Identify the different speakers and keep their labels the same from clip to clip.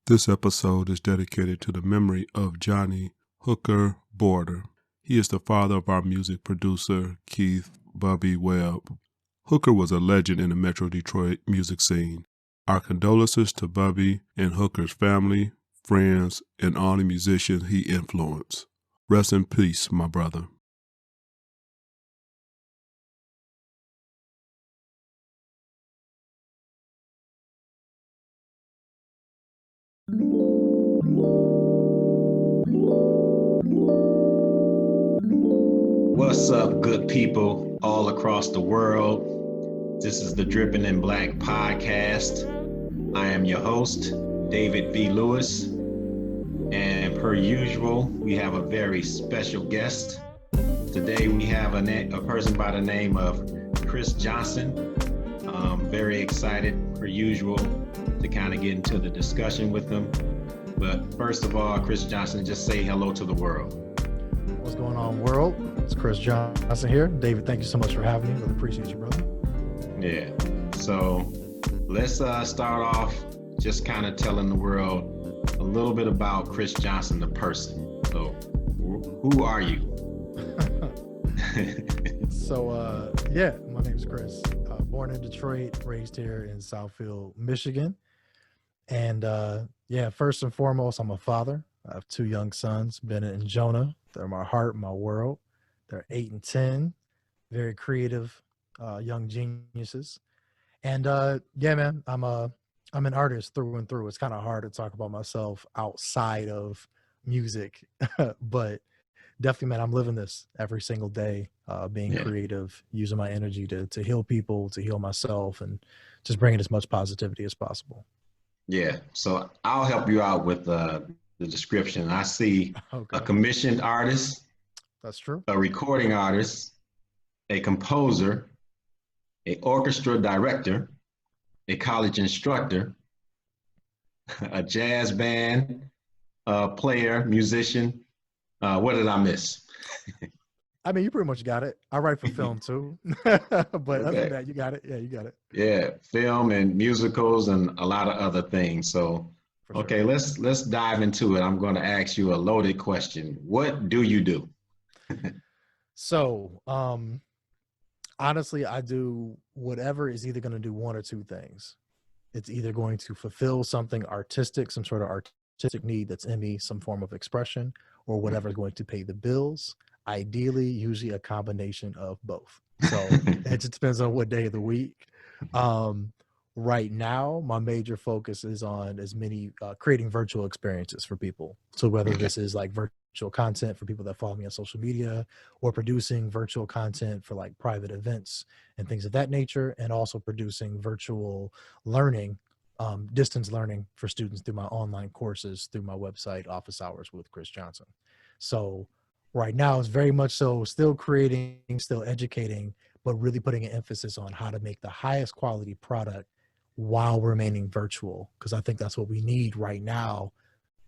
Speaker 1: This episode is dedicated to the memory of Johnny Hooker Border. He is the father of our music producer, Keith Bubby Webb. Hooker was a legend in the Metro Detroit music scene. Our condolences to Bubby and Hooker's family, friends, and all the musicians he influenced. Rest in peace, my brother.
Speaker 2: What's up, good people all across the world? This is the Dripping in Black podcast. I am your host, David V. Lewis. And per usual, we have a very special guest. Today we have a person by the name of Kris Johnson. Very excited, per usual, to kind of get into the discussion with him. But first of all, Kris Johnson, just say hello to the world.
Speaker 3: What's going on, world? It's Kris Johnson here. David, thank you so much for having me. Really appreciate you, brother.
Speaker 2: Yeah. So let's start off just kind of telling the world a little bit about Kris Johnson, the person. So who are you?
Speaker 3: My name's Kris. Born in Detroit, raised here in Southfield, Michigan. And first and foremost, I'm a father. I have two young sons, Bennett and Jonah. They're my heart, my world. They're 8 and 10, very creative, young geniuses. And man, I'm an artist through and through. It's kind of hard to talk about myself outside of music, but definitely, man, I'm living this every single day, being creative, using my energy to heal people, to heal myself, and just bringing as much positivity as possible.
Speaker 2: Yeah. So I'll help you out with the description. I see a commissioned artist.
Speaker 3: That's true.
Speaker 2: A recording artist, a composer, an orchestra director, a college instructor, a jazz band player, musician. What did I miss?
Speaker 3: I mean, you pretty much got it. I write for film too, but other than that, you got it. Yeah, you got it.
Speaker 2: Yeah, film and musicals and a lot of other things. So, okay, let's dive into it. I'm going to ask you a loaded question. What do you do?
Speaker 3: So, honestly, I do whatever is either going to do one or two things. It's either going to fulfill something artistic, some sort of artistic need that's in me, some form of expression, or whatever is going to pay the bills. Ideally, usually a combination of both. So it just depends on what day of the week. Right now, my major focus is on creating virtual experiences for people. So whether this is like virtual content for people that follow me on social media, or producing virtual content for like private events and things of that nature, and also producing virtual learning, distance learning for students through my online courses, through my website, Office Hours with Kris Johnson. So right now it's very much so still creating, still educating, but really putting an emphasis on how to make the highest quality product while remaining virtual, because I think that's what we need right now.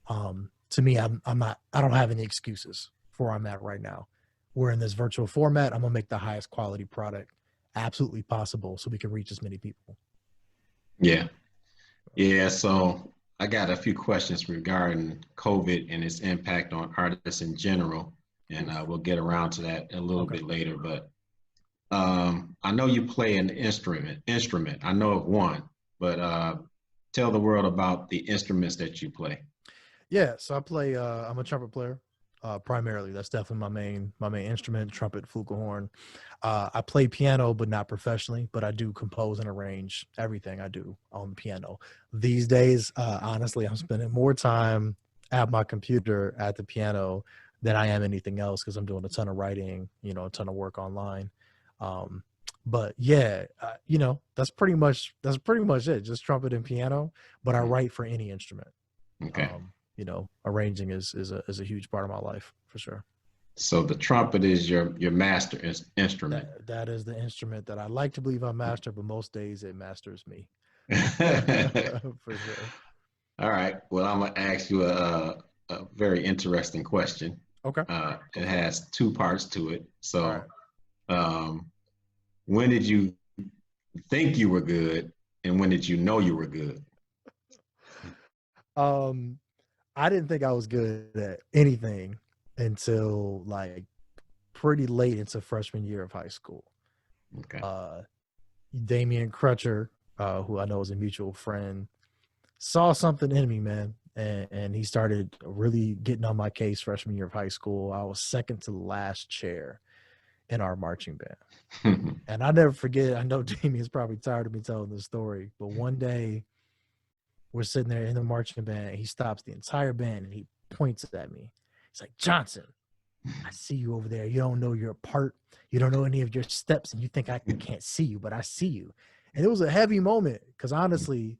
Speaker 3: To me, I don't have any excuses for where I'm at right now. We're in this virtual format. I'm gonna make the highest quality product absolutely possible so we can reach as many people.
Speaker 2: Yeah. So I got a few questions regarding COVID and its impact on artists in general, and we'll get around to that a little bit later. But I know you play an instrument. I know of one, but tell the world about the instruments that you play.
Speaker 3: Yeah, so I play. I'm a trumpet player, primarily. That's definitely my main instrument: trumpet, flugelhorn. I play piano, but not professionally. But I do compose and arrange everything I do on the piano. These days, honestly, I'm spending more time at my computer at the piano than I am anything else, because I'm doing a ton of writing, a ton of work online. But yeah, that's pretty much it. Just trumpet and piano. But I write for any instrument.
Speaker 2: Okay.
Speaker 3: Arranging is a huge part of my life for sure.
Speaker 2: So the trumpet is your master instrument.
Speaker 3: That is the instrument that I like to believe I master, but most days it masters me. For sure.
Speaker 2: All right. Well, I'm gonna ask you a very interesting question.
Speaker 3: Okay.
Speaker 2: It has two parts to it. So,
Speaker 3: right.
Speaker 2: When did you think you were good, and when did you know you were good?
Speaker 3: I didn't think I was good at anything until like pretty late into freshman year of high school.
Speaker 2: Okay.
Speaker 3: Damian Crutcher, who I know is a mutual friend, saw something in me, man. And he started really getting on my case freshman year of high school. I was second to the last chair in our marching band. And I never forget, I know Damien's probably tired of me telling this story, but one day we're sitting there in the marching band. He stops the entire band and he points at me. He's like, Johnson, I see you over there. You don't know your part. You don't know any of your steps, and you think I can't see you, but I see you. And it was a heavy moment because honestly,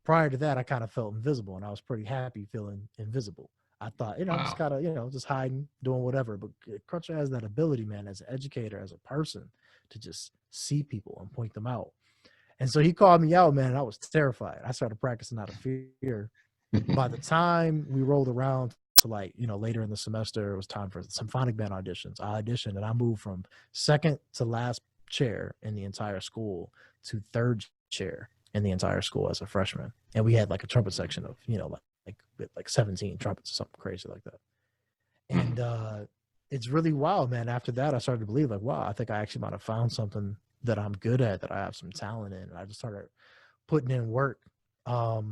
Speaker 3: prior to that, I kind of felt invisible, and I was pretty happy feeling invisible. I thought, I'm just kind of, just hiding, doing whatever. But Crutcher has that ability, man, as an educator, as a person, to just see people and point them out. And so he called me out, man, and I was terrified. I started practicing out of fear. By the time we rolled around to later in the semester, it was time for symphonic band auditions. I auditioned and I moved from second to last chair in the entire school to third chair in the entire school as a freshman. And we had like a trumpet section of, like 17 trumpets or something crazy like that. And it's really wild, man. After that, I started to believe like, wow, I think I actually might have found something that I'm good at, that I have some talent in. And I just started putting in work. But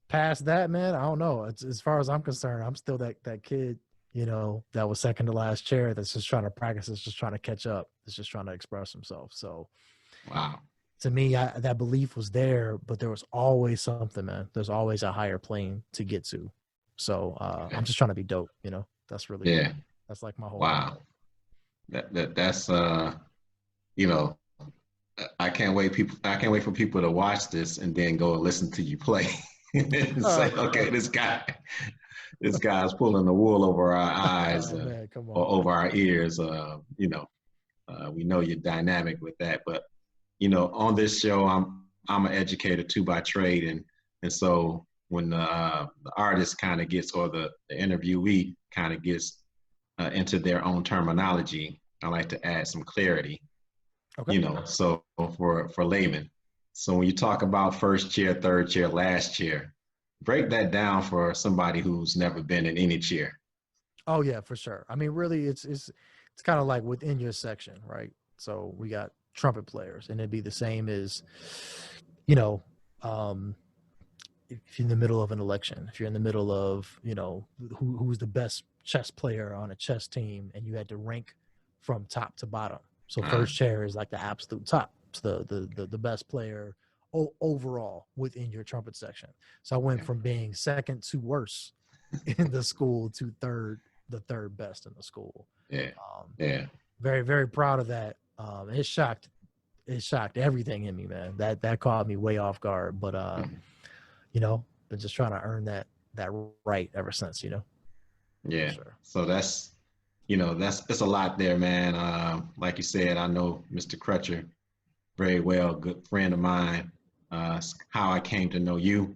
Speaker 3: past that, man, I don't know. It's, as far as I'm concerned, I'm still that kid, that was second to last chair, that's just trying to practice, that's just trying to catch up, that's just trying to express himself. So,
Speaker 2: wow.
Speaker 3: To me, that belief was there, but there was always something, man. There's always a higher plane to get to. So I'm just trying to be dope, That's really, that's like my whole.
Speaker 2: Wow. That's I can't wait for people to watch this and then go and listen to you play and say, okay, this guy's pulling the wool over our eyes
Speaker 3: man, come on,
Speaker 2: or over our ears. We know you're dynamic with that, but on this show, I'm an educator too by trade, and so when the artist kind of gets, or the interviewee kind of gets into their own terminology, I like to add some clarity.
Speaker 3: Okay.
Speaker 2: So for laymen. So when you talk about first chair, third chair, last chair, break that down for somebody who's never been in any chair.
Speaker 3: Oh yeah, for sure. I mean, really, it's kind of like within your section, right? So we got trumpet players, and it'd be the same as, if you're in the middle of an election, if you're in the middle of, who's the best chess player on a chess team, and you had to rank from top to bottom. So first chair is like the absolute top. It's the best player overall within your trumpet section. So I went from being second to worst in the school to the third best in the school. Very, very proud of that. It shocked everything in me, man. That caught me way off guard. But been just trying to earn that right ever since,
Speaker 2: Yeah.
Speaker 3: Sure.
Speaker 2: So that's it's a lot there, man. Like you said, I know Mr. Crutcher very well, good friend of mine. How I came to know you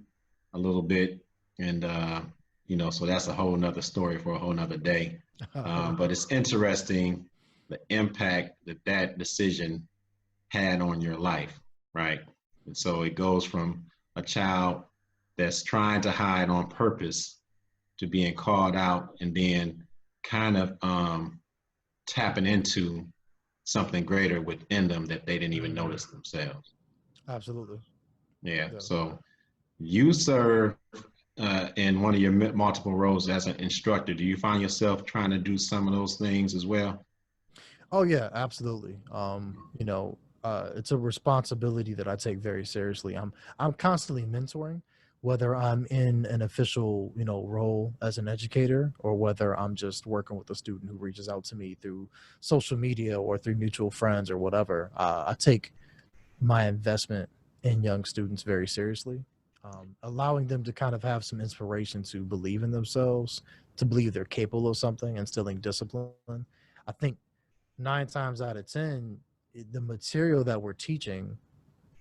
Speaker 2: a little bit, and so that's a whole nother story for a whole nother day. But it's interesting the impact that decision had on your life, right? And so it goes from a child that's trying to hide on purpose to being called out and then kind of tapping into something greater within them that they didn't even notice themselves.
Speaker 3: Absolutely.
Speaker 2: Yeah. So you serve in one of your multiple roles as an instructor. Do you find yourself trying to do some of those things as well?
Speaker 3: Oh yeah, absolutely. It's a responsibility that I take very seriously. I'm constantly mentoring, whether I'm in an official, role as an educator, or whether I'm just working with a student who reaches out to me through social media or through mutual friends or whatever. I take my investment in young students very seriously, allowing them to kind of have some inspiration to believe in themselves, to believe they're capable of something, instilling discipline. I think 9 times out of 10, the material that we're teaching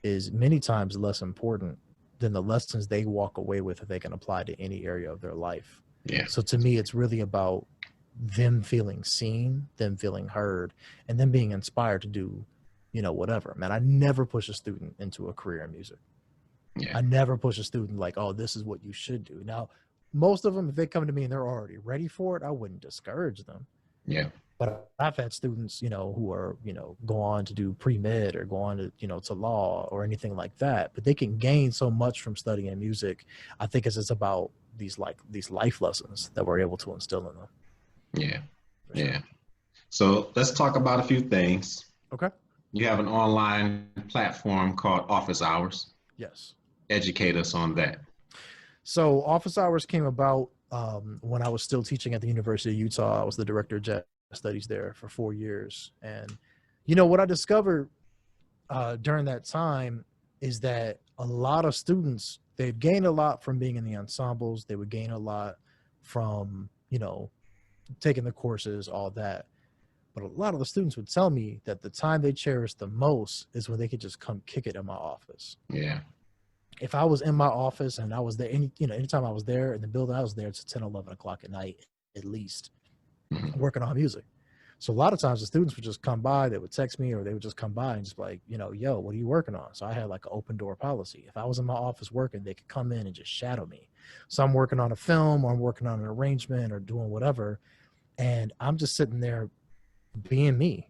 Speaker 3: is many times less important than the lessons they walk away with that they can apply to any area of their life.
Speaker 2: Yeah.
Speaker 3: So to me, it's really about them feeling seen, them feeling heard, and them being inspired to do, whatever. Man, I never push a student into a career in music.
Speaker 2: Yeah.
Speaker 3: I never push a student like, oh, this is what you should do. Now, most of them, if they come to me and they're already ready for it, I wouldn't discourage them.
Speaker 2: Yeah.
Speaker 3: But I've had students, who are, go on to do pre-med or go on to, to law or anything like that. But they can gain so much from studying music. I think it's about these life lessons that we're able to instill in them.
Speaker 2: Yeah.
Speaker 3: Sure.
Speaker 2: Yeah. So let's talk about a few things.
Speaker 3: Okay.
Speaker 2: You have an online platform called Office Hours.
Speaker 3: Yes.
Speaker 2: Educate us on that.
Speaker 3: So Office Hours came about when I was still teaching at the University of Utah. I was the director of jazz studies there for 4 years. And, what I discovered during that time is that a lot of students, they'd gain a lot from being in the ensembles. They would gain a lot from, taking the courses, all that. But a lot of the students would tell me that the time they cherished the most is when they could just come kick it in my office.
Speaker 2: Yeah.
Speaker 3: If I was in my office and I was there, anytime I was there in the building, I was there to 10, 11 o'clock at night, at least, working on music. So a lot of times the students would just come by, they would text me, or they would just come by and just be like, yo, what are you working on? So I had like an open door policy. If I was in my office working, they could come in and just shadow me. So I'm working on a film, or I'm working on an arrangement, or doing whatever. And I'm just sitting there being me,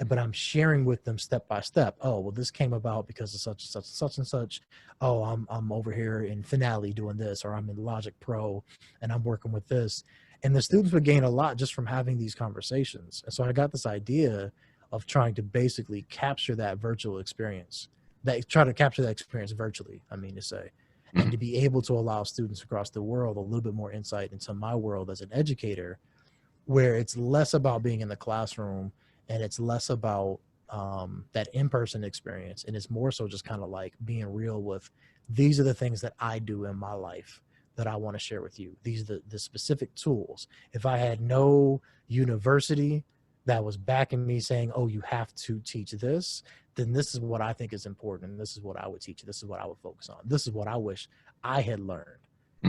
Speaker 3: but I'm sharing with them step by step. Oh, well, this came about because of such and such and such and such. Oh, I'm over here in Finale doing this, or I'm in Logic Pro and I'm working with this. And the students would gain a lot just from having these conversations. And so I got this idea of trying to basically capture that virtual experience, try to capture that experience virtually, I mean to say, and to be able to allow students across the world a little bit more insight into my world as an educator, where it's less about being in the classroom and it's less about that in-person experience. And it's more so just kind of like being real with, these are the things that I do in my life that I want to share with you. These are the specific tools. If I had no university that was backing me saying, oh, you have to teach this, then this is what I think is important. And this is what I would teach. This is what I would focus on. This is what I wish I had learned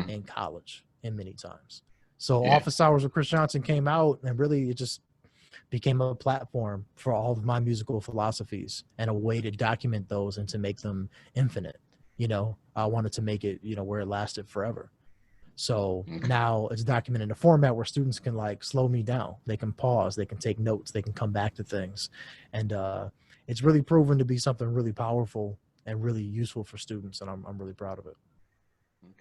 Speaker 3: in college and many times. So Office Hours with Kris Johnson came out, and really it just became a platform for all of my musical philosophies and a way to document those and to make them infinite. I wanted to make it, where it lasted forever. So now it's documented in a format where students can like slow me down. They can pause, they can take notes, they can come back to things. And it's really proven to be something really powerful and really useful for students. And I'm really proud of it.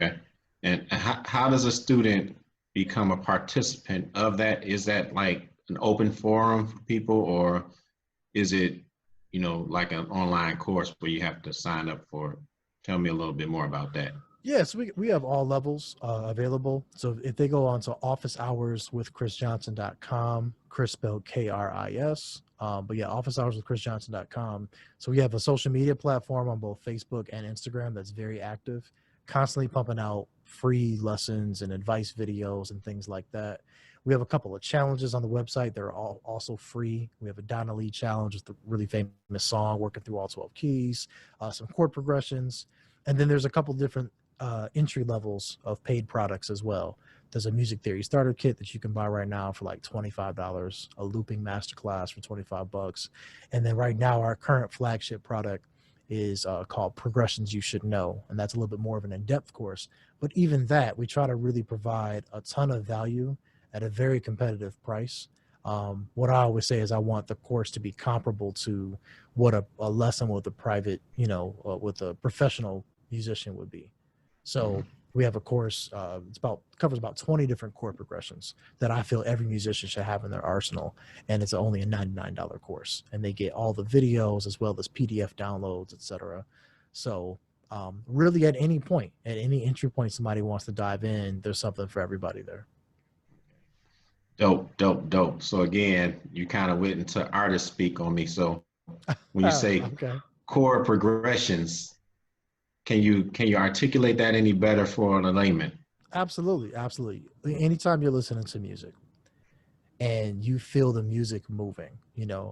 Speaker 2: Okay. And how does a student become a participant of that? Is that like an open forum for people, or is it, like an online course where you have to sign up for it? Tell me a little bit more about that.
Speaker 3: Yes, we have all levels available. So if they go on to officehourswithkrisjohnson.com, Kris spelled Kris, but yeah, officehourswithkrisjohnson.com. So we have a social media platform on both Facebook and Instagram that's very active, constantly pumping out free lessons and advice videos and things like that. We have a couple of challenges on the website. They're all also free. We have a Donna Lee challenge with the really famous song, working through all 12 keys, some chord progressions. And then there's a couple different entry levels of paid products as well. There's a music theory starter kit that you can buy right now for like $25, a looping masterclass for $25. And then right now our current flagship product is called Progressions You Should Know. And that's a little bit more of an in-depth course. But even that, we try to really provide a ton of value at a very competitive price. What I always say is I want the course to be comparable to what a lesson with a private, with a professional musician would be. So we have a course, covers about 20 different chord progressions that I feel every musician should have in their arsenal. And it's only a $99 course, and they get all the videos as well as PDF downloads, etc. So really at any point, at any entry point somebody wants to dive in, there's something for everybody there.
Speaker 2: Dope. So again, you kind of went into artist speak on me. So when you say chord progressions, can you articulate that any better for the layman?
Speaker 3: Absolutely. Anytime you're listening to music and you feel the music moving,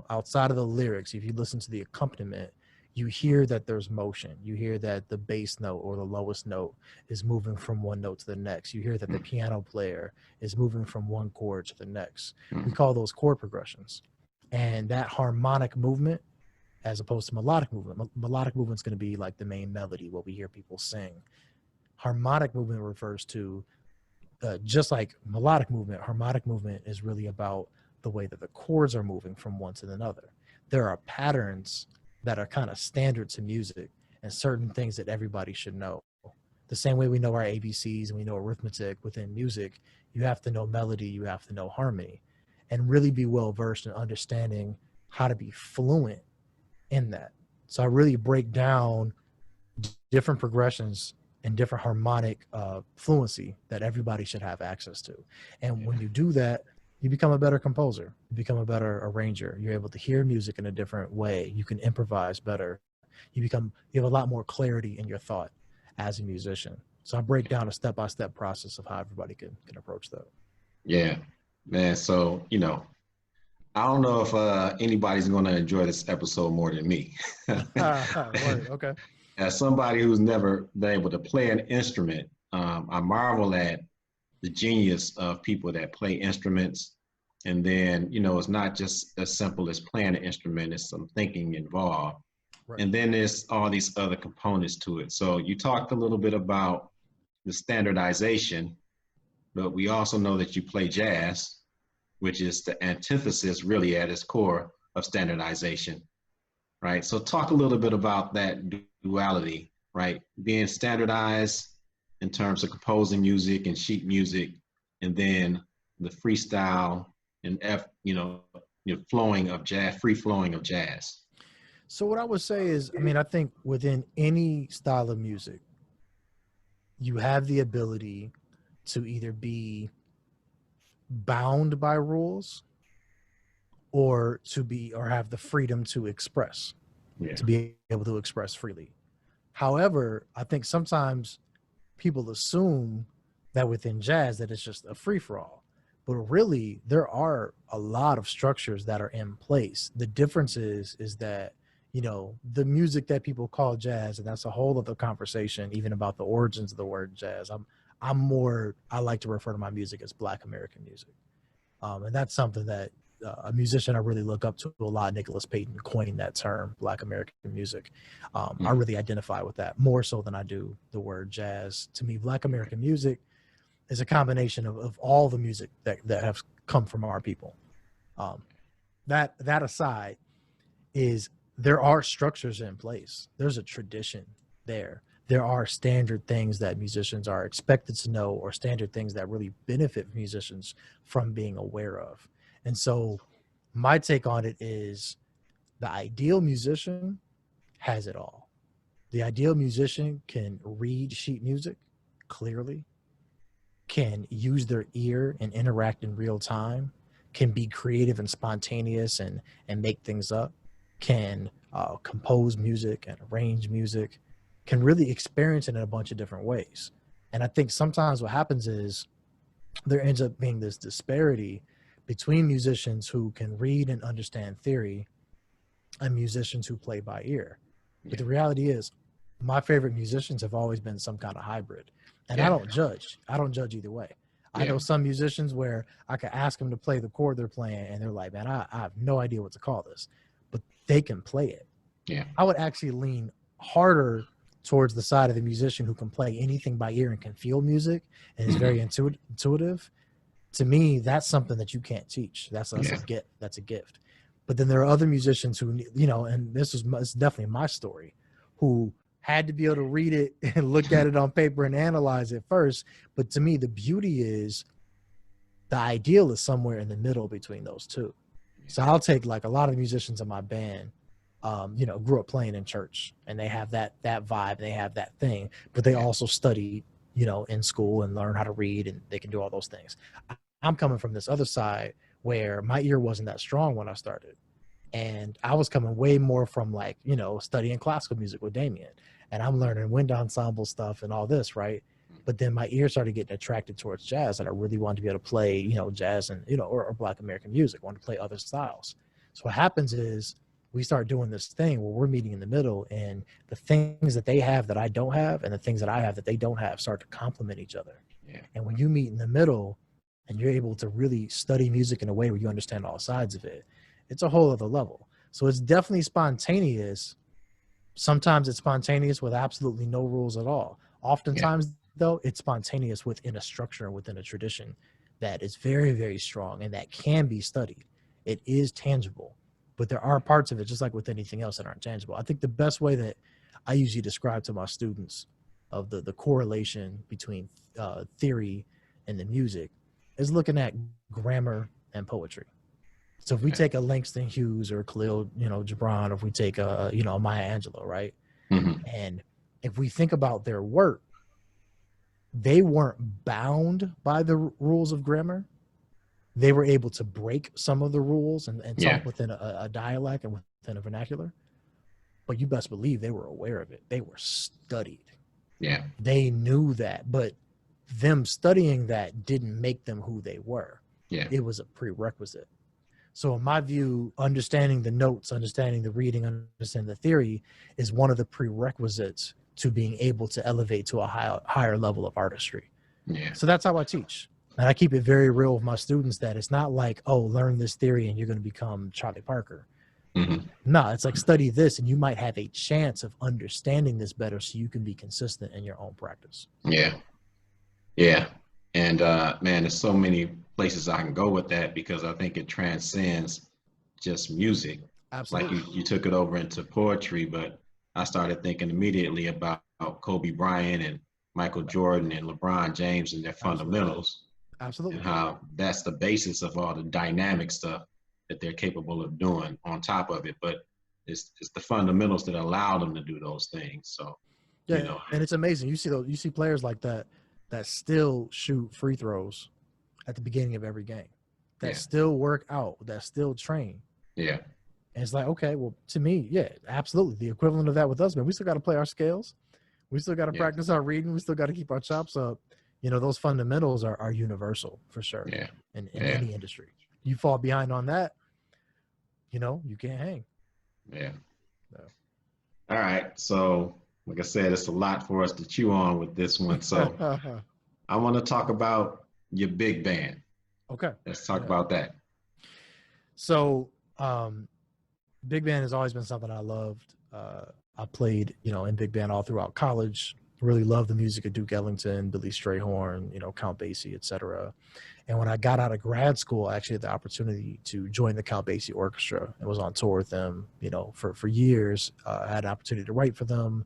Speaker 3: outside of the lyrics, if you listen to the accompaniment, you hear that there's motion. You hear that the bass note or the lowest note is moving from one note to the next. You hear that the piano player is moving from one chord to the next. We call those chord progressions. And that harmonic movement as opposed to melodic movement. Melodic movement is going to be like the main melody, what we hear people sing. Harmonic movement refers to, just like melodic movement, harmonic movement is really about the way that the chords are moving from one to another. There are patterns that are kind of standard to music and certain things that everybody should know. The same way we know our ABCs and we know arithmetic within music, you have to know melody, you have to know harmony, and really be well versed in understanding how to be fluent in that. So I really break down different progressions and different harmonic fluency that everybody should have access to. And when you do that, you become a better composer, you become a better arranger. You're able to hear music in a different way. You can improvise better. You have a lot more clarity in your thought as a musician. So I break down a step-by-step process of how everybody can approach that.
Speaker 2: Yeah, man. So, I don't know if anybody's going to enjoy this episode more than me.
Speaker 3: Word, okay.
Speaker 2: As somebody who's never been able to play an instrument, I marvel at the genius of people that play instruments. And then, it's not just as simple as playing an instrument, there's some thinking involved. Right. And then there's all these other components to it. So you talked a little bit about the standardization, but we also know that you play jazz, which is the antithesis really at its core of standardization, right? So talk a little bit about that duality, right? Being standardized in terms of composing music and sheet music, and then the freestyle and flowing of jazz, free flowing of jazz.
Speaker 3: So what I would say is, I think within any style of music, you have the ability to either be bound by rules or have the freedom to express, to be able to express freely. However, I think sometimes people assume that within jazz that it's just a free-for-all, but really there are a lot of structures that are in place. The difference is that the music that people call jazz, and that's a whole other conversation, even about the origins of the word jazz. I like to refer to my music as Black American music. And that's something that a musician I really look up to a lot, Nicholas Payton, coined that term, Black American music. I really identify with that more so than I do the word jazz. To me, Black American music is a combination of all the music that have come from our people. That aside, there are structures in place. There's a tradition there. There are standard things that musicians are expected to know, or standard things that really benefit musicians from being aware of. And so my take on it is the ideal musician has it all. The ideal musician can read sheet music clearly, can use their ear and interact in real time, can be creative and spontaneous and make things up, can compose music and arrange music, can really experience it in a bunch of different ways. And I think sometimes what happens is there ends up being this disparity between musicians who can read and understand theory and musicians who play by ear. But the reality is, my favorite musicians have always been some kind of hybrid. And I don't judge. I don't judge either way. I know some musicians where I can ask them to play the chord they're playing, and they're like, man, I have no idea what to call this. But they can play it. Yeah. I would actually lean harder towards the side of the musician who can play anything by ear and can feel music and is very intuitive. To me, that's something that you can't teach. That's a gift. That's a gift. But then there are other musicians who, and this is definitely my story, who had to be able to read it and look at it on paper and analyze it first. But to me, the beauty is the ideal is somewhere in the middle between those two. So I'll take, like, a lot of musicians in my band, grew up playing in church, and they have that vibe, they have that thing, but they also study, in school and learn how to read, and they can do all those things. I'm coming from this other side where my ear wasn't that strong when I started. And I was coming way more from, like, studying classical music with Damien, and I'm learning wind ensemble stuff and all this, right? But then my ear started getting attracted towards jazz, and I really wanted to be able to play, jazz and, or Black American music. I wanted to play other styles. So what happens is we start doing this thing where we're meeting in the middle, and the things that they have that I don't have, and the things that I have that they don't have, start to complement each other. Yeah. And when you meet in the middle and you're able to really study music in a way where you understand all sides of it, it's a whole other level. So it's definitely spontaneous. Sometimes it's spontaneous with absolutely no rules at all. Oftentimes, though, it's spontaneous within a structure and within a tradition that is very, very strong and that can be studied. It is tangible, but there are parts of it, just like with anything else, that aren't tangible. I think the best way that I usually describe to my students of the correlation between theory and the music is looking at grammar and poetry. So if we take a Langston Hughes or Khalil, Gibran, or if we take a Maya Angelou, right? And if we think about their work, they weren't bound by the rules of grammar. They were able to break some of the rules and talk within a dialect and within a vernacular. But you best believe they were aware of it. They were studied.
Speaker 2: Yeah.
Speaker 3: They knew that, but them studying that didn't make them who they were.
Speaker 2: Yeah.
Speaker 3: It was a prerequisite. So in my view, understanding the notes, understanding the reading, understanding the theory is one of the prerequisites to being able to elevate to a higher level of artistry.
Speaker 2: Yeah.
Speaker 3: So that's how I teach. And I keep it very real with my students that it's not like, oh, learn this theory and you're going to become Charlie Parker. No, it's like study this and you might have a chance of understanding this better so you can be consistent in your own practice.
Speaker 2: Yeah. Yeah. And man, there's so many places I can go with that because I think it transcends just music.
Speaker 3: Absolutely.
Speaker 2: Like you took it over into poetry, but I started thinking immediately about Kobe Bryant and Michael Jordan and LeBron James and their fundamentals.
Speaker 3: Absolutely.
Speaker 2: And how that's the basis of all the dynamic stuff that they're capable of doing on top of it. But it's the fundamentals that allow them to do those things. So,
Speaker 3: yeah, and it's amazing. You see players like that still shoot free throws at the beginning of every game, that still work out, that still train.
Speaker 2: Yeah.
Speaker 3: And it's like, okay, well, to me, yeah, absolutely. The equivalent of that with us, man. We still got to play our scales. We still got to practice our reading. We still got to keep our chops up. Those fundamentals are universal for sure.
Speaker 2: Yeah.
Speaker 3: In any industry. You fall behind on that, you can't hang.
Speaker 2: Yeah. All right. So, like I said, it's a lot for us to chew on with this one. So I want to talk about your big band.
Speaker 3: Okay.
Speaker 2: Let's talk about that.
Speaker 3: So big band has always been something I loved. I played, in big band all throughout college. Really loved the music of Duke Ellington, Billy Strayhorn, Count Basie, etc. And when I got out of grad school, I actually had the opportunity to join the Count Basie Orchestra and was on tour with them, for years. I had an opportunity to write for them,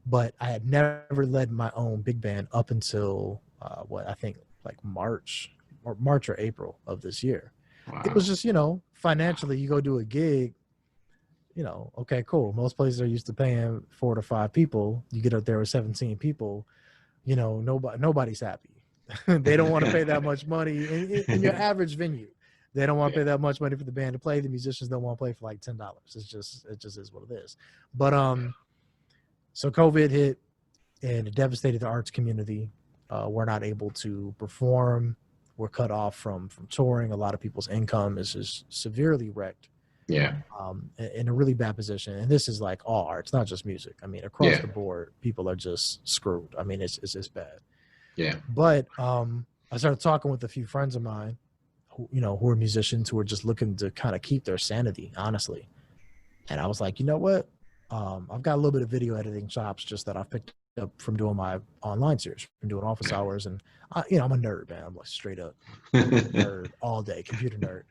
Speaker 3: but I had never led my own big band up until I think like March or April of this year. Wow. It was just, financially, you go do a gig, okay, cool. Most places are used to paying 4 to 5 people. You get up there with 17 people, nobody's happy. They don't want to pay that much money in your average venue. They don't want to pay that much money for the band to play. The musicians don't want to play for like $10. It just is what it is. But so COVID hit and it devastated the arts community. We're not able to perform. We're cut off from touring. A lot of people's income is just severely wrecked.
Speaker 2: Yeah.
Speaker 3: In a really bad position. And this is like all arts, not just music. I mean, across the board, people are just screwed. I mean, it's just bad.
Speaker 2: Yeah.
Speaker 3: But I started talking with a few friends of mine who are musicians who are just looking to kind of keep their sanity, honestly. And I was like, you know what? I've got a little bit of video editing chops just that I've picked up from doing my online series, from doing office hours. And I'm a nerd, man. I'm like straight up nerd all day, computer nerd.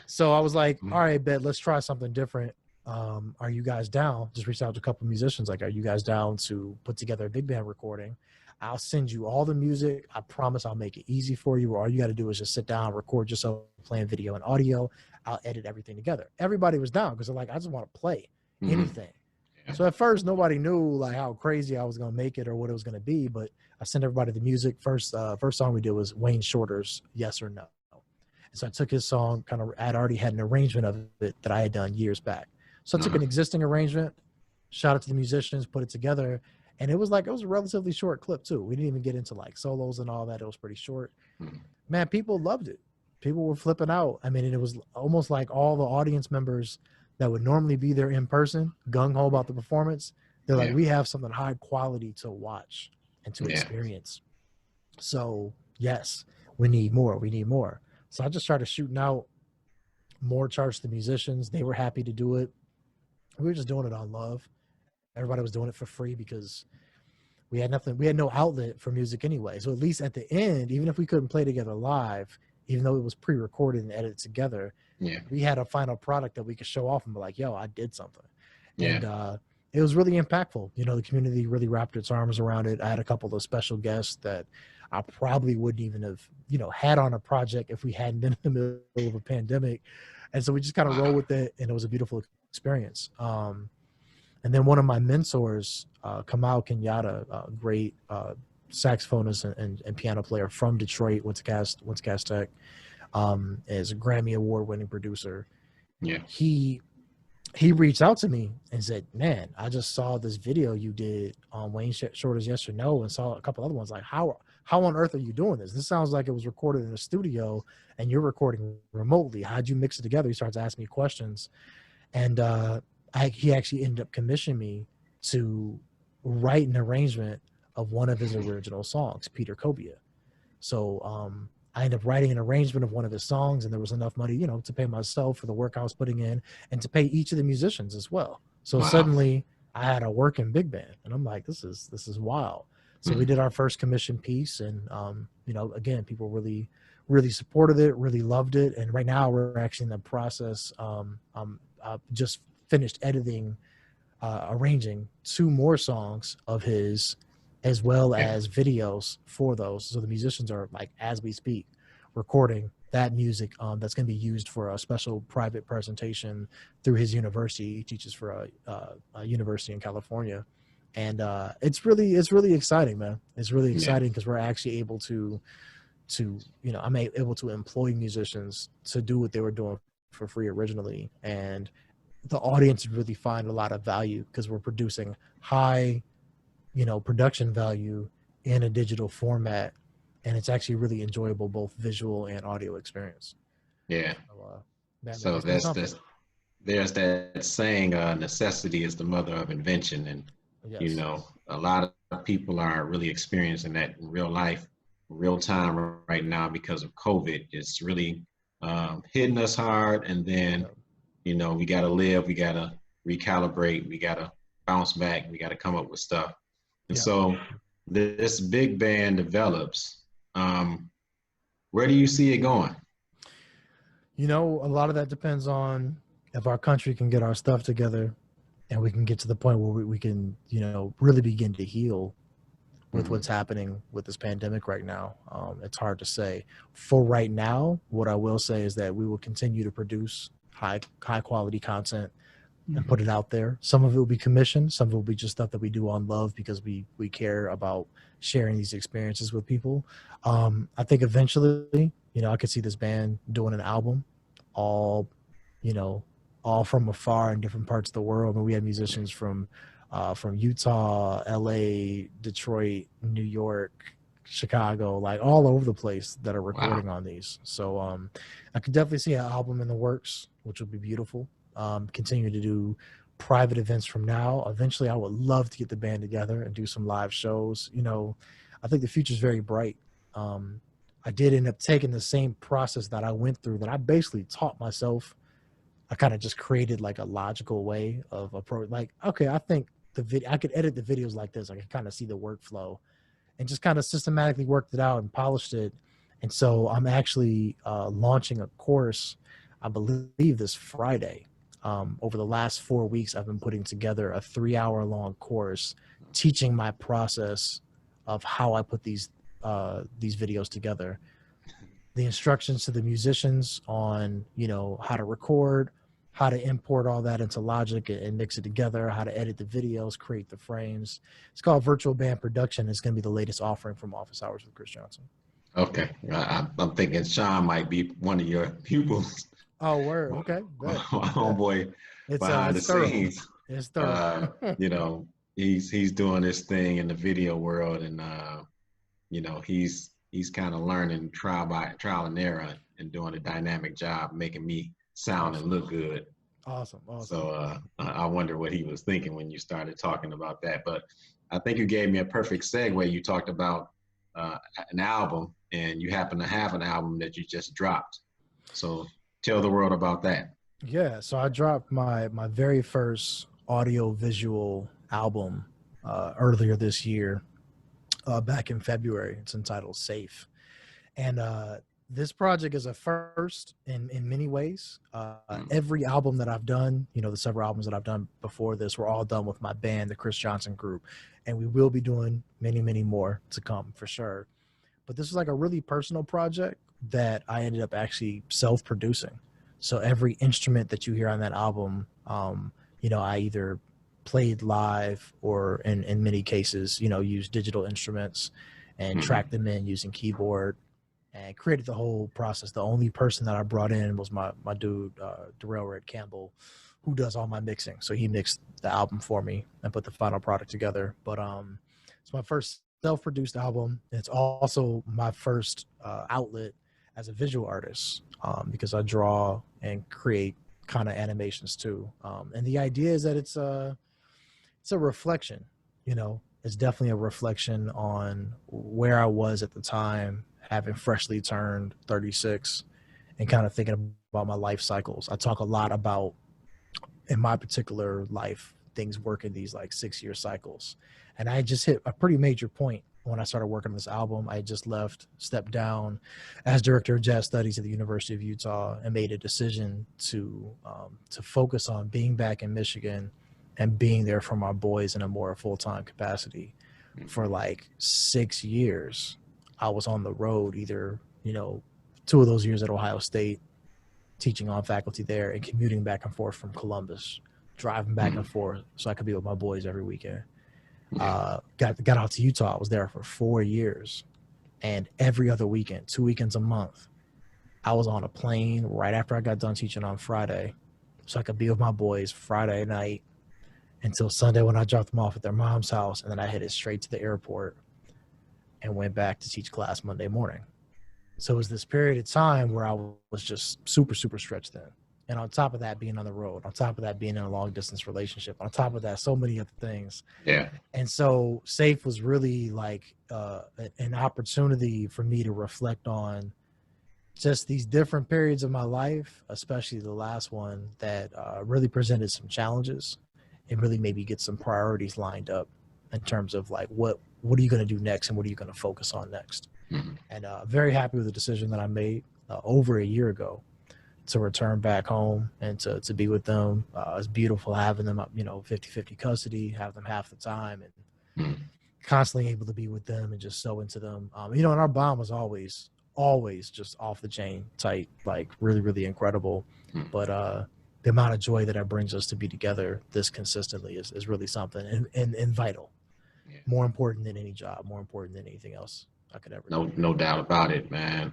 Speaker 3: So I was like, all right, bet, let's try something different. Are you guys down? Just reached out to a couple of musicians. Like, are you guys down to put together a big band recording? I'll send you all the music. I promise I'll make it easy for you. All you got to do is just sit down, record yourself playing video and audio. I'll edit everything together. Everybody was down because they're like, I just want to play anything. Yeah. So at first, nobody knew like how crazy I was going to make it or what it was going to be. But I sent everybody the music. First song we did was Wayne Shorter's Yes or No. And so I took his song, I'd already had an arrangement of it that I had done years back. So I took an existing arrangement, shot it to the musicians, put it together. And it was a relatively short clip too. We didn't even get into like solos and all that. It was pretty short. Man, people loved it. People were flipping out. I mean, it was almost like all the audience members that would normally be there in person, gung-ho about the performance. They're like, we have something high quality to watch and to experience. So yes, we need more. We need more. So I just started shooting out more charts to musicians. They were happy to do it. We were just doing it on love. Everybody was doing it for free because we had nothing. We had no outlet for music anyway. So at least at the end, even if we couldn't play together live, even though it was pre-recorded and edited together,
Speaker 2: Yeah.
Speaker 3: we had a final product that we could show off and be like, "Yo, I did something."
Speaker 2: Yeah.
Speaker 3: And it was really impactful. You know, the community really wrapped its arms around it. I had a couple of special guests that I probably wouldn't even have, you know, had on a project if we hadn't been in the middle of a pandemic. And so we just kind of roll with it, and it was a beautiful experience. And then one of my mentors, Kamau Kenyatta, a great saxophonist and piano player from Detroit, went to Cass Tech, is a Grammy Award-winning producer.
Speaker 2: Yeah.
Speaker 3: He reached out to me and said, "Man, I just saw this video you did on Wayne Shorter's Yes or No, and saw a couple other ones. Like, how on earth are you doing this? This sounds like it was recorded in a studio, and you're recording remotely. How'd you mix it together?" He starts asking me questions, and he actually ended up commissioning me to write an arrangement of one of his original songs, Peter Cobia. So I ended up writing an arrangement of one of his songs, and there was enough money, you know, to pay myself for the work I was putting in and to pay each of the musicians as well. So
Speaker 2: Wow.
Speaker 3: suddenly I had a working big band, and I'm like, this is wild. So we did our first commission piece, and you know, again, people really supported it, really loved it. And right now we're actually in the process. Just finished editing, arranging 2 more songs of his, as well as videos for those. So the musicians are, like, as we speak, recording that music that's going to be used for a special private presentation through his university. He teaches for a university in California. And it's really exciting, man. It's really exciting because we're actually able to, you know, I'm able to employ musicians to do what they were doing for free originally. And the audience really find a lot of value because we're producing high, you know, production value in a digital format, and it's actually really enjoyable, both visual and audio experience.
Speaker 2: Yeah.
Speaker 3: So
Speaker 2: there's that saying, necessity is the mother of invention. And, you know, a lot of people are really experiencing that in real life, real time right now because of COVID. It's really hitting us hard. And then, you know, we got to live, we got to recalibrate, we got to bounce back, we got to come up with stuff. And so this big band develops. Where do you see it going?
Speaker 3: You know, a lot of that depends on if our country can get our stuff together and we can get to the point where we can, you know, really begin to heal with what's happening with this pandemic right now. It's hard to say. For right now, what I will say is that we will continue to produce high quality content and put it out there. Some of it will be commissioned. Some of it will be just stuff that we do on love because we care about sharing these experiences with people. I think eventually, you know, I could see this band doing an album, all, you know, all from afar in different parts of the world. And we had musicians from Utah, LA, Detroit, New York, Chicago, like all over the place that are recording on these. So I could definitely see an album in the works, which would be beautiful. Continue to do private events from now. Eventually I would love to get the band together and do some live shows. You know, I think the future is very bright. I did end up taking the same process that I went through that I basically taught myself. I kind of just created like a logical way of approach. Like, okay, I think I could edit the videos like this. I could kind of see the workflow and just kind of systematically worked it out and polished it. And so I'm actually launching a course, I believe this Friday. Over the last 4 weeks, I've been putting together a 3-hour-long course teaching my process of how I put these videos together. The instructions to the musicians on, you know, how to record, how to import all that into Logic and mix it together, how to edit the videos, create the frames. It's called Virtual Band Production. It's going to be the latest offering from Office Hours with Kris Johnson.
Speaker 2: Okay. I'm thinking Sean might be one of your pupils.
Speaker 3: Oh, word. Okay.
Speaker 2: My homeboy behind the scenes.
Speaker 3: It's thorough.
Speaker 2: You know, he's doing this thing in the video world, and you know, he's kind of learning trial and error and doing a dynamic job, making me sound and look good.
Speaker 3: Awesome.
Speaker 2: So I wonder what he was thinking when you started talking about that. But I think you gave me a perfect segue. You talked about an album, and you happen to have an album that you just dropped. So tell the world about that.
Speaker 3: Yeah, so I dropped my very first audio visual album earlier this year, back in February. It's entitled Safe. And this project is a first in many ways.
Speaker 2: Mm.
Speaker 3: Every album that I've done, the several albums that I've done before this, were all done with my band, the Kris Johnson Group, and we will be doing many more to come for sure. But this was like a really personal project that I ended up actually self-producing. So every instrument that you hear on that album, I either played live or in many cases, used digital instruments and tracked them in using keyboard and created the whole process. The only person that I brought in was my dude, Darrell Red Campbell, who does all my mixing. So he mixed the album for me and put the final product together. But it's my first self-produced album. It's also my first outlet as a visual artist, because I draw and create kind of animations too. And the idea is that it's a reflection, it's definitely a reflection on where I was at the time, having freshly turned 36 and kind of thinking about my life cycles. I talk a lot about, in my particular life, things work in these like 6-year cycles. And I just hit a pretty major point when I started working on this album. I just stepped down as director of jazz studies at the University of Utah and made a decision to focus on being back in Michigan and being there for my boys in a more full-time capacity. For like 6 years, I was on the road, either, 2 of those years at Ohio State, teaching on faculty there, and commuting back and forth from Columbus, driving back and forth so I could be with my boys every weekend. Got out to Utah. I was there for 4 years, and every other weekend, 2 weekends a month, I was on a plane right after I got done teaching on Friday so I could be with my boys Friday night until Sunday when I dropped them off at their mom's house, and then I headed straight to the airport and went back to teach class Monday morning. So it was this period of time where I was just super stretched thin. And on top of that, being on the road, on top of that, being in a long distance relationship, on top of that, so many other things.
Speaker 2: Yeah.
Speaker 3: And so Safe was really like an opportunity for me to reflect on just these different periods of my life, especially the last one that really presented some challenges and really maybe get some priorities lined up in terms of like, what are you going to do next and what are you going to focus on next? And very happy with the decision that I made over a year ago to return back home and to be with them. It's beautiful having them, 50-50 custody, have them half the time, and constantly able to be with them and just so into them. And our bond was always just off the chain tight, like really incredible. But the amount of joy that it brings us to be together this consistently is really something and vital. Yeah. More important than any job, more important than anything else I could ever do.
Speaker 2: No doubt about it, man.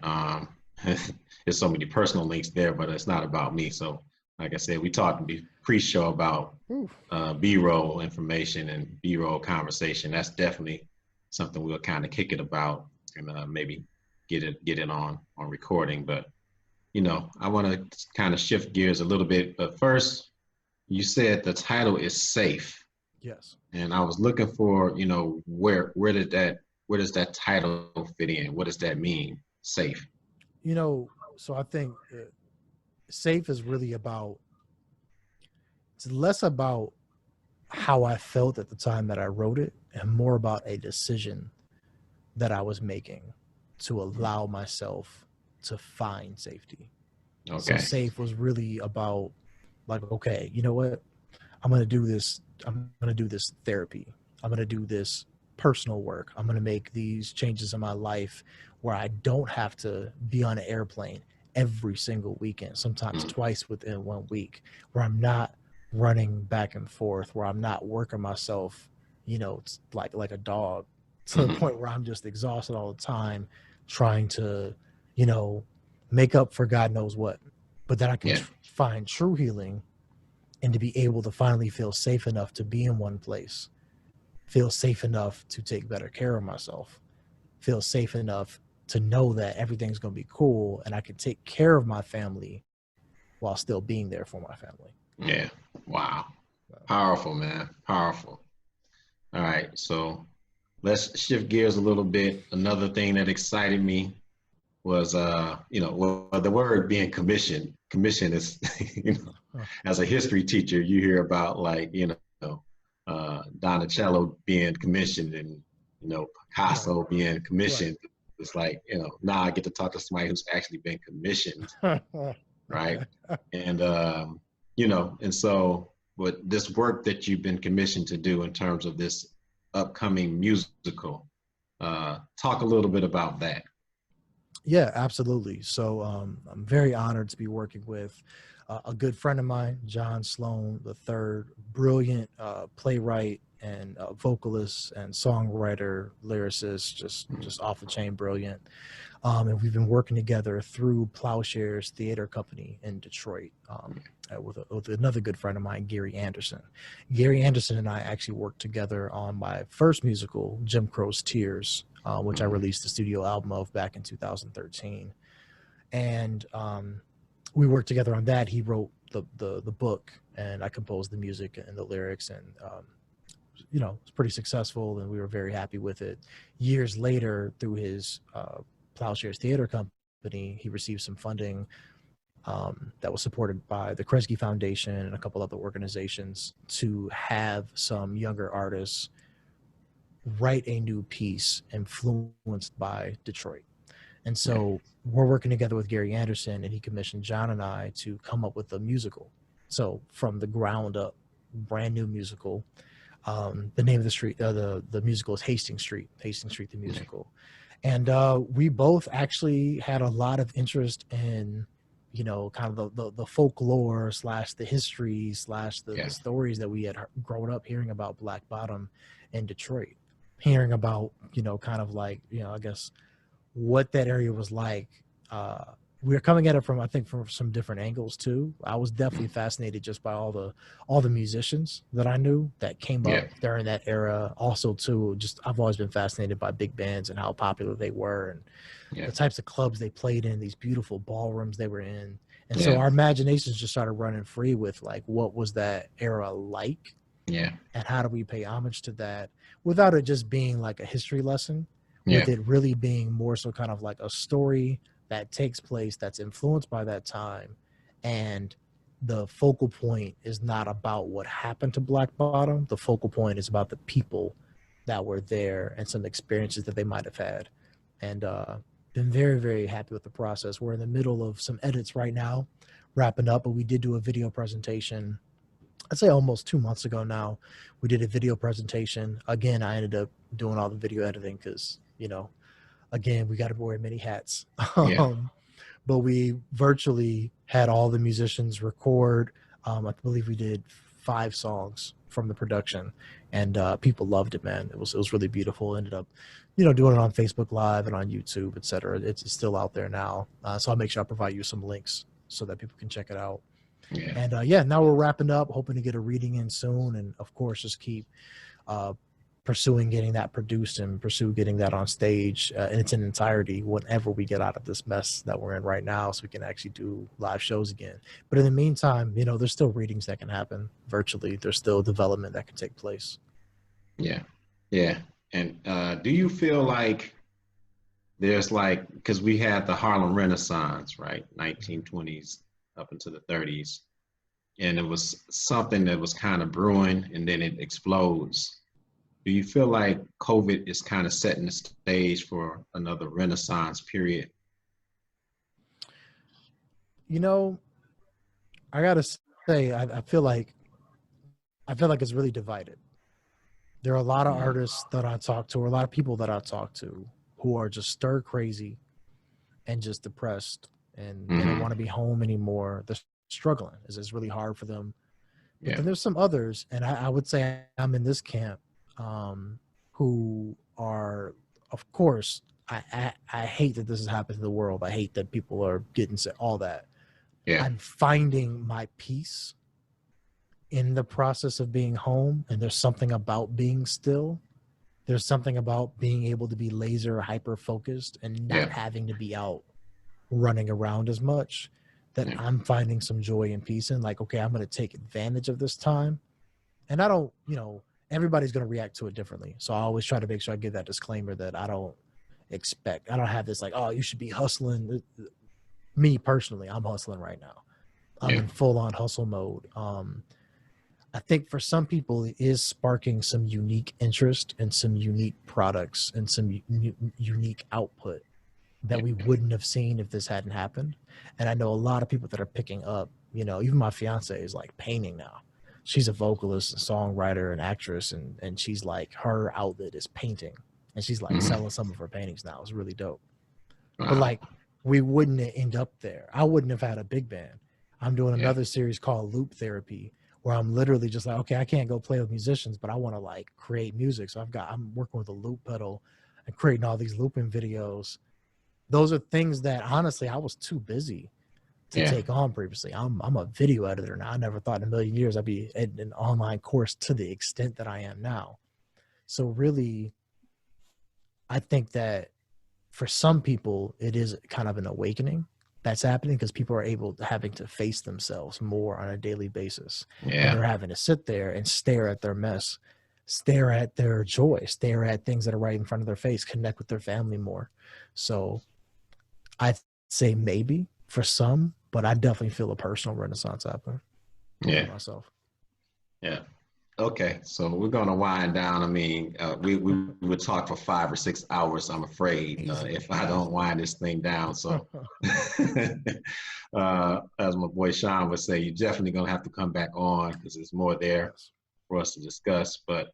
Speaker 2: There's so many personal links there, but it's not about me. So like I said, we talked pre-show about B-roll information and B-roll conversation. That's definitely something we'll kind of kick it about and maybe get it on recording. But I want to kind of shift gears a little bit. But first, you said the title is Safe.
Speaker 3: Yes.
Speaker 2: And I was looking for, where does that title fit in? What does that mean? Safe.
Speaker 3: So I think Safe is really it's less about how I felt at the time that I wrote it and more about a decision that I was making to allow myself to find safety. Okay. So Safe was really about like, okay, you know what? I'm going to do this. I'm going to do this therapy. I'm going to do this personal work. I'm going to make these changes in my life where I don't have to be on an airplane every single weekend, sometimes twice within 1 week, where I'm not running back and forth, where I'm not working myself, like a dog to the point where I'm just exhausted all the time trying to, make up for God knows what. But that I can find true healing and to be able to finally feel safe enough to be in one place, feel safe enough to take better care of myself, feel safe enough to know that everything's going to be cool and I can take care of my family while still being there for my family.
Speaker 2: Yeah. Wow. Powerful, man. Powerful. All right. So let's shift gears a little bit. Another thing that excited me was, the word being commissioned commission is, as a history teacher, you hear about like, Donatello being commissioned and, Picasso being commissioned. Right. It's like, now I get to talk to somebody who's actually been commissioned. Right. And, and so with this work that you've been commissioned to do in terms of this upcoming musical, talk a little bit about that.
Speaker 3: Yeah, absolutely. So I'm very honored to be working with a good friend of mine, John Sloan III, brilliant playwright and vocalist and songwriter, lyricist, just off the chain brilliant. And we've been working together through PLOWSHARES Theater Company in Detroit with another good friend of mine, Gary Anderson. Gary Anderson and I actually worked together on my first musical, Jim Crow's Tears, which I released the studio album of back in 2013. And we worked together on that. He wrote the book, and I composed the music and the lyrics, and it's pretty successful, and we were very happy with it. Years later, through his PLOWSHARES Theater Company, he received some funding that was supported by the Kresge Foundation and a couple other organizations to have some younger artists write a new piece influenced by Detroit. And so we're working together with Gary Anderson, and he commissioned John and I to come up with a musical. So from the ground up, brand new musical. The name of the street, the musical is Hastings Street, the musical. And we both actually had a lot of interest in, kind of the folklore / the history / the stories that we had grown up hearing about Black Bottom in Detroit, hearing about, kind of like, I guess what that area was like. We were coming at it from some different angles too. I was definitely fascinated just by all the musicians that I knew that came up during that era. Also too, just I've always been fascinated by big bands and how popular they were, and the types of clubs they played in, these beautiful ballrooms they were in. And so our imaginations just started running free with like, what was that era like? Yeah. And how do we pay homage to that without it just being like a history lesson, with it really being more so kind of like a story that takes place, that's influenced by that time. And the focal point is not about what happened to Black Bottom. The focal point is about the people that were there and some experiences that they might have had. And been very, very happy with the process. We're in the middle of some edits right now, wrapping up, but we did do a video presentation, I'd say almost 2 months ago now. We did a video presentation. Again, I ended up doing all the video editing because, again, we got to wear many hats. But we virtually had all the musicians record. I believe we did 5 songs from the production, and people loved it, man. It was really beautiful. Ended up, doing it on Facebook Live and on YouTube, etc. It's still out there now. So I'll make sure I provide you some links so that people can check it out. And now we're wrapping up, hoping to get a reading in soon, and of course just keep pursuing getting that produced and pursue getting that on stage in its entirety whenever we get out of this mess that we're in right now, so we can actually do live shows again. But in the meantime, there's still readings that can happen virtually. There's still development that can take place.
Speaker 2: And do you feel like there's because we had the Harlem Renaissance, right, 1920s up into the 30s, and it was something that was kind of brewing, and then it explodes. Do you feel like COVID is kind of setting the stage for another Renaissance period?
Speaker 3: I gotta say, I feel like it's really divided. There are a lot of artists that I talk to, or a lot of people that I talk to, who are just stir crazy and just depressed, and they don't want to be home anymore. They're struggling. It's really hard for them. But then there's some others, and I would say I'm in this camp, who are, of course, I hate that this has happened to the world. I hate that people are getting sick, all that. I'm finding my peace in the process of being home, and there's something about being still. There's something about being able to be laser hyper focused and not having to be out running around as much, that I'm finding some joy and peace in. Like, okay, I'm going to take advantage of this time. And I don't, everybody's going to react to it differently. So I always try to make sure I give that disclaimer that I don't have this like, oh, you should be hustling. Me personally, I'm hustling right now. I'm in full on hustle mode. I think for some people it is sparking some unique interest and some unique products and some unique output that we wouldn't have seen if this hadn't happened. And I know a lot of people that are picking up, you know, even my fiance is like painting now. She's a vocalist, a songwriter, and actress, and she's like, her outlet is painting, and she's like selling some of her paintings now. It's really dope. But like, we wouldn't end up there. I wouldn't have had a big band. I'm doing another series called Loop Therapy, where I'm literally just like, okay, I can't go play with musicians, but I want to like create music. So I'm working with a loop pedal and creating all these looping videos. Those are things that honestly I was too busy to take on previously. I'm a video editor now. I never thought in a million years I'd be in an online course to the extent that I am now. So really, I think that for some people, it is kind of an awakening that's happening because people are having to face themselves more on a daily basis. And they're having to sit there and stare at their mess, stare at their joy, stare at things that are right in front of their face, connect with their family more. So I'd say maybe for some, but I definitely feel a personal renaissance happening. Myself.
Speaker 2: Okay, so we're gonna wind down. I mean, we would talk for 5 or 6 hours, I'm afraid, if I don't wind this thing down. So as my boy Sean would say, you're definitely gonna have to come back on because there's more there for us to discuss. But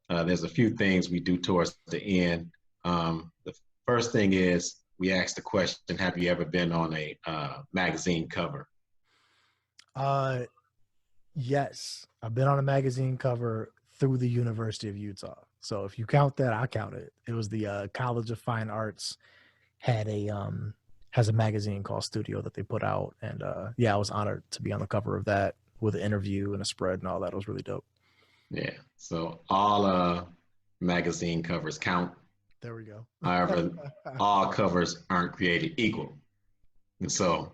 Speaker 2: there's a few things we do towards the end. The first thing is we ask the question, have you ever been on a magazine cover?
Speaker 3: Yes, I've been on a magazine cover through the University of Utah. So if you count that, I count it. It was the College of Fine Arts has a magazine called Studio that they put out. And I was honored to be on the cover of that with an interview and a spread and all that. It was really dope. Yeah.
Speaker 2: So all magazine covers count.
Speaker 3: There we go.
Speaker 2: However, all covers aren't created equal. And so,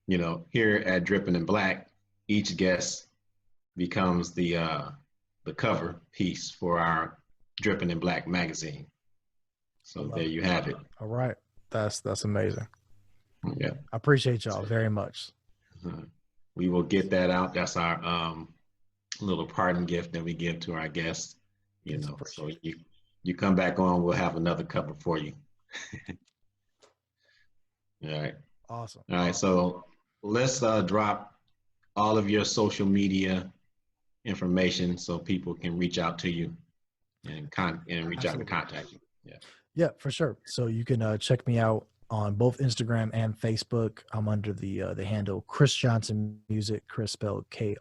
Speaker 2: you know, here at Drippin' in Black, each guest becomes the cover piece for our Drippin' in Black magazine. So there you have it.
Speaker 3: All right. That's amazing.
Speaker 2: Yeah.
Speaker 3: I appreciate y'all very much.
Speaker 2: We will get that out. That's our little parting gift that we give to our guests. You know, so you come back on, we'll have another cover for you. All right.
Speaker 3: Awesome.
Speaker 2: All right. So let's drop all of your social media information so people can reach out to you and reach out to contact you.
Speaker 3: Yeah, for sure. So you can check me out on both Instagram and Facebook. I'm under the handle Kris Johnson Music, Kris spelled Kris.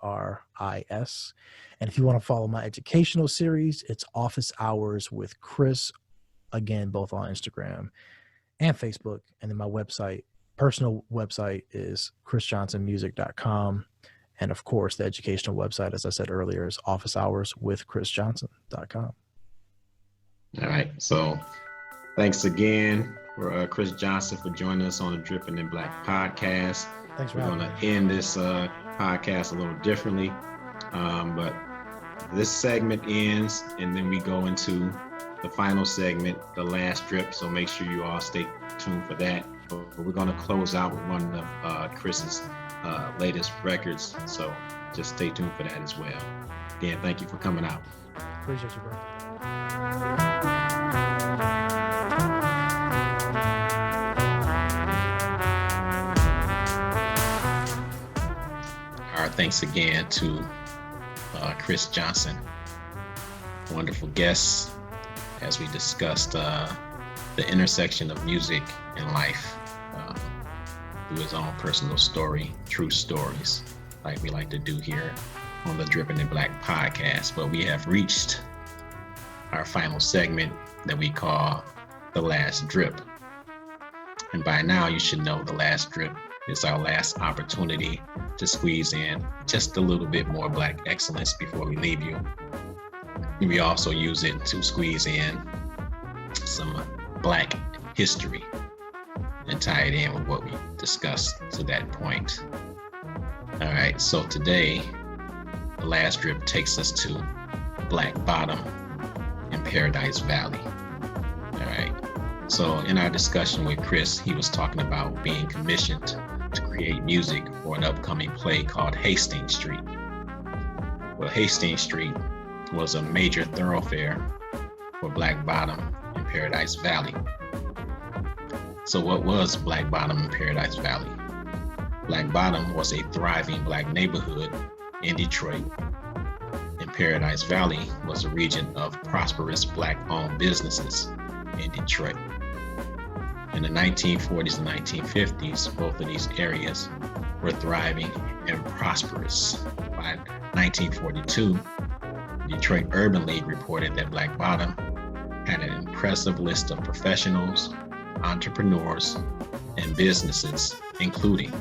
Speaker 3: And if you want to follow my educational series, it's Office Hours with Kris, again, both on Instagram and Facebook. And then my personal website is krisjohnsonmusic.com. And of course, the educational website, as I said earlier, is officehours.withkrisjohnson.com.
Speaker 2: All right. So thanks again for Kris Johnson for joining us on the Drippin' in Black podcast.
Speaker 3: Thanks for
Speaker 2: We're going to end this podcast a little differently. But this segment ends, and then we go into the final segment, the last drip. So make sure you all stay tuned for that. But we're going to close out with one of Kris's latest records. So just stay tuned for that as well. Again, thank you for coming out.
Speaker 3: Appreciate you, bro.
Speaker 2: Our thanks again to Kris Johnson, wonderful guest, as we discussed the intersection of music and life through his own personal story, true stories, like we like to do here on the Drippin' in Black podcast. But we have reached our final segment that we call the last drip. And by now you should know the last drip is our last opportunity to squeeze in just a little bit more Black excellence before we leave you. And we also use it to squeeze in some Black history and tie it in with what we discussed to that point. All right, so today, the last drip takes us to Black Bottom in Paradise Valley. All right, so in our discussion with Kris, he was talking about being commissioned to create music for an upcoming play called Hastings Street. Well, Hastings Street was a major thoroughfare for Black Bottom in Paradise Valley. So what was Black Bottom in Paradise Valley? Black Bottom was a thriving Black neighborhood in Detroit, and Paradise Valley was a region of prosperous Black-owned businesses in Detroit. In the 1940s and 1950s, both of these areas were thriving and prosperous. By 1942, the Detroit Urban League reported that Black Bottom had an impressive list of professionals, entrepreneurs, and businesses, including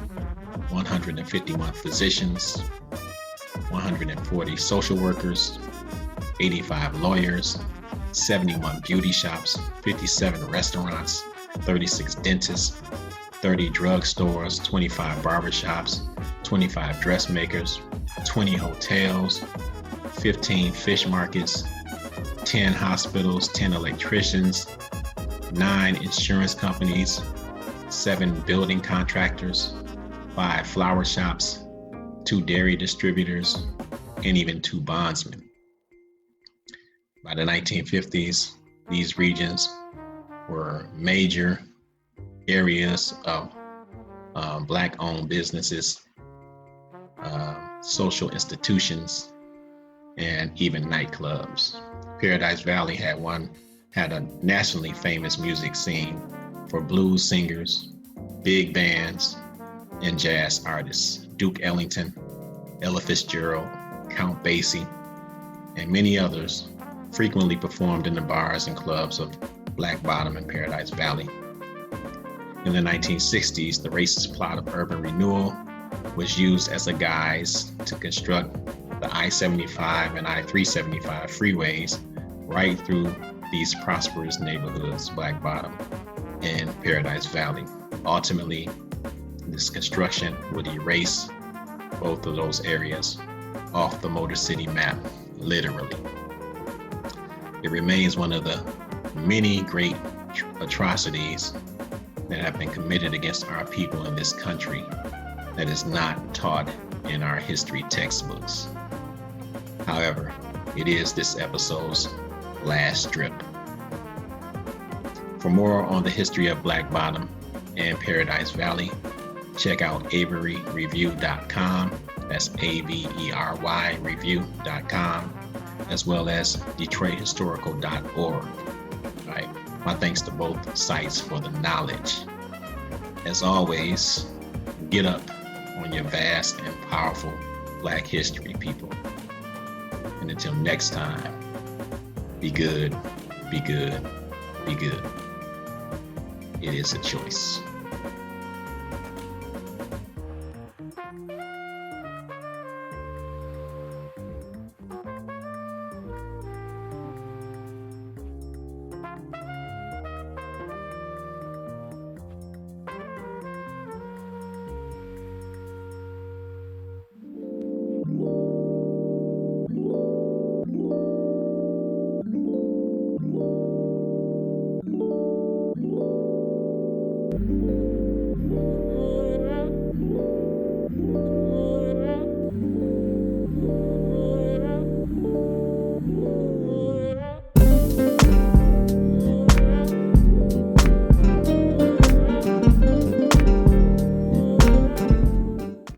Speaker 2: 151 physicians, 140 social workers, 85 lawyers, 71 beauty shops, 57 restaurants, 36 dentists, 30 drugstores, 25 barbershops, 25 dressmakers, 20 hotels, 15 fish markets, 10 hospitals, 10 electricians, 9 insurance companies, 7 building contractors, 5 flower shops, 2 dairy distributors, and even 2 bondsmen. By the 1950s, these regions were major areas of Black-owned businesses, social institutions, and even nightclubs. Paradise Valley had a nationally famous music scene for blues singers, big bands, and jazz artists. Duke Ellington, Ella Fitzgerald, Count Basie, and many others frequently performed in the bars and clubs of Black Bottom and Paradise Valley. In the 1960s, the racist plot of urban renewal was used as a guise to construct the I-75 and I-375 freeways right through these prosperous neighborhoods, Black Bottom and Paradise Valley. Ultimately, this construction would erase both of those areas off the Motor City map, literally. It remains one of the many great atrocities that have been committed against our people in this country that is not taught in our history textbooks. However, it is this episode's last strip. For more on the history of Black Bottom and Paradise Valley, check out AveryReview.com. That's AVERY review.com, as well as DetroitHistorical.org. All right. My thanks to both sites for the knowledge. As always, get up on your vast and powerful Black history, people. And until next time, be good, be good, be good. It is a choice.